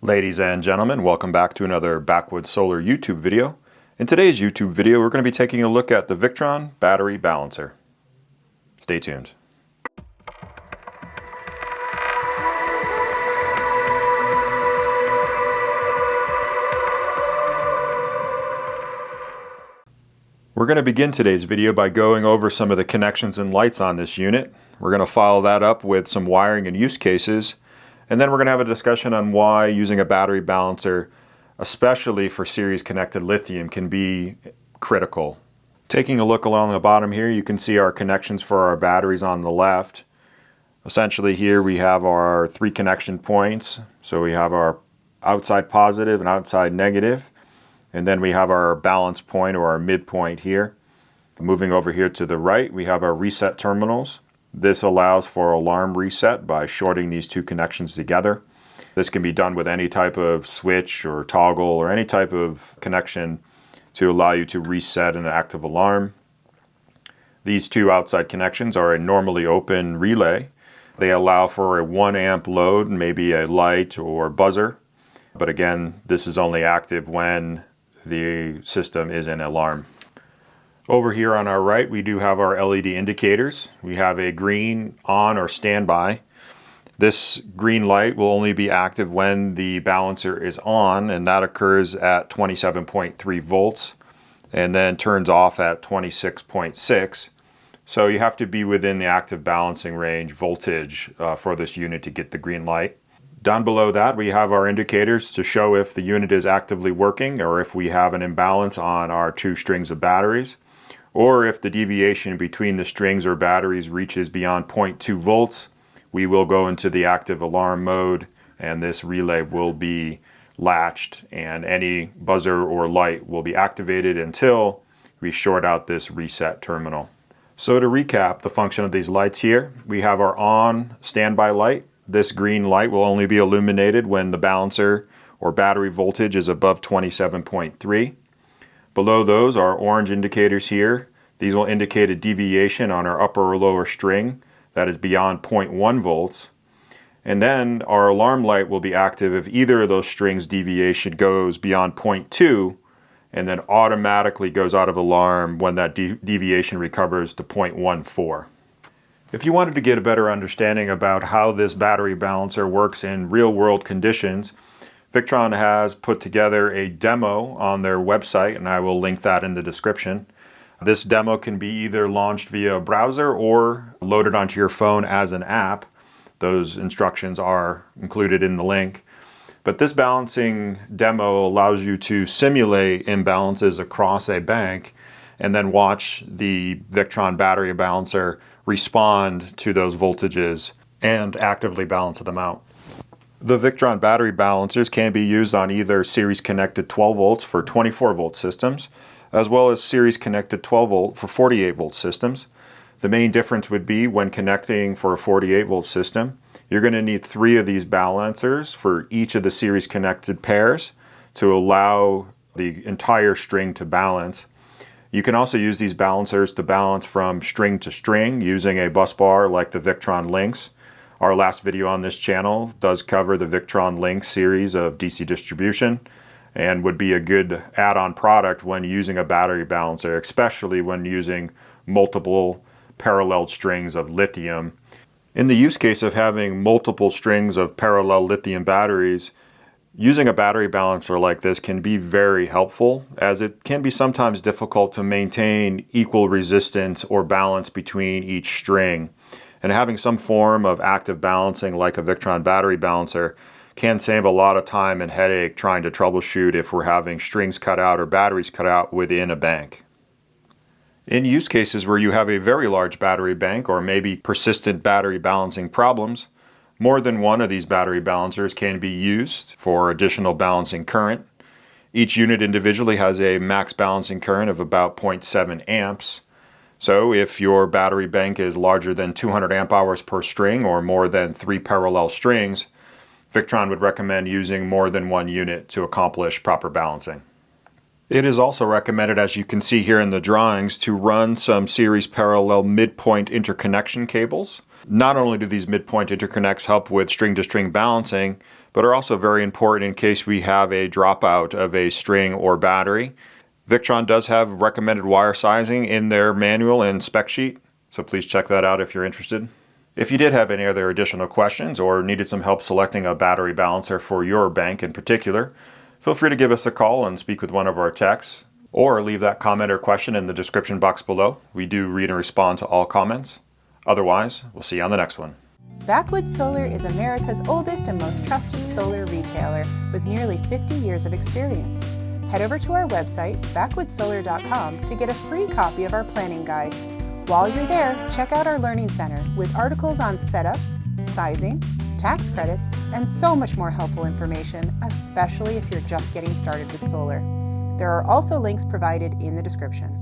Ladies and gentlemen, welcome back to another Backwoods Solar YouTube video. In today's YouTube video, we're going to be taking a look at the Victron Battery Balancer. Stay tuned. We're going to begin today's video by going over some of the connections and lights on this unit. We're going to follow that up with some wiring and use cases. And then we're going to have a discussion on why using a battery balancer, especially for series connected lithium, can be critical. Taking a look along the bottom here, you can see our connections for our batteries on the left. Essentially here we have our three connection points. So we have our outside positive and outside negative. And then we have our balance point or our midpoint here. Moving over here to the right, we have our reset terminals. This allows for alarm reset by shorting these two connections together. This can be done with any type of switch or toggle or any type of connection to allow you to reset an active alarm. These two outside connections are a normally open relay. They allow for a 1 amp load, maybe a light or buzzer. But again, this is only active when the system is in alarm. Over here on our right, we do have our LED indicators. We have a green on or standby. This green light will only be active when the balancer is on, and that occurs at 27.3 volts and then turns off at 26.6. So you have to be within the active balancing range voltage for this unit to get the green light. Down below that, we have our indicators to show if the unit is actively working or if we have an imbalance on our two strings of batteries, or if the deviation between the strings or batteries reaches beyond 0.2 volts, we will go into the active alarm mode and this relay will be latched and any buzzer or light will be activated until we short out this reset terminal. So to recap the function of these lights here, we have our on standby light. This green light will only be illuminated when the balancer or battery voltage is above 27.3. Below those are orange indicators here. These will indicate a deviation on our upper or lower string that is beyond 0.1 volts. And then our alarm light will be active if either of those strings deviation goes beyond 0.2 and then automatically goes out of alarm when that deviation recovers to 0.14. If you wanted to get a better understanding about how this battery balancer works in real-world conditions, Victron has put together a demo on their website, and I will link that in the description. This demo can be either launched via a browser or loaded onto your phone as an app. Those instructions are included in the link. But this balancing demo allows you to simulate imbalances across a bank and then watch the Victron battery balancer respond to those voltages and actively balance them out. The Victron battery balancers can be used on either series connected 12 volts for 24 volt systems, as well as series connected 12 volt for 48 volt systems. The main difference would be when connecting for a 48 volt system, you're going to need 3 of these balancers for each of the series connected pairs to allow the entire string to balance. You can also use these balancers to balance from string to string using a bus bar like the Victron Lynx. Our last video on this channel does cover the Victron Lynx series of DC distribution and would be a good add-on product when using a battery balancer, especially when using multiple parallel strings of lithium. In the use case of having multiple strings of parallel lithium batteries, using a battery balancer like this can be very helpful, as it can be sometimes difficult to maintain equal resistance or balance between each string. And having some form of active balancing like a Victron battery balancer can save a lot of time and headache trying to troubleshoot if we're having strings cut out or batteries cut out within a bank. In use cases where you have a very large battery bank or maybe persistent battery balancing problems, more than one of these battery balancers can be used for additional balancing current. Each unit individually has a max balancing current of about 0.7 amps. So if your battery bank is larger than 200 amp hours per string or more than 3 parallel strings, Victron would recommend using more than one unit to accomplish proper balancing. It is also recommended, as you can see here in the drawings, to run some series parallel midpoint interconnection cables. Not only do these midpoint interconnects help with string-to-string balancing, but are also very important in case we have a dropout of a string or battery. Victron does have recommended wire sizing in their manual and spec sheet, so please check that out if you're interested. If you did have any other additional questions or needed some help selecting a battery balancer for your bank in particular, feel free to give us a call and speak with one of our techs, or leave that comment or question in the description box below. We do read and respond to all comments. Otherwise, we'll see you on the next one. Backwoods Solar is America's oldest and most trusted solar retailer with nearly 50 years of experience. Head over to our website, backwoodssolar.com, to get a free copy of our planning guide. While you're there, check out our Learning Center with articles on setup, sizing, tax credits, and so much more helpful information, especially if you're just getting started with solar. There are also links provided in the description.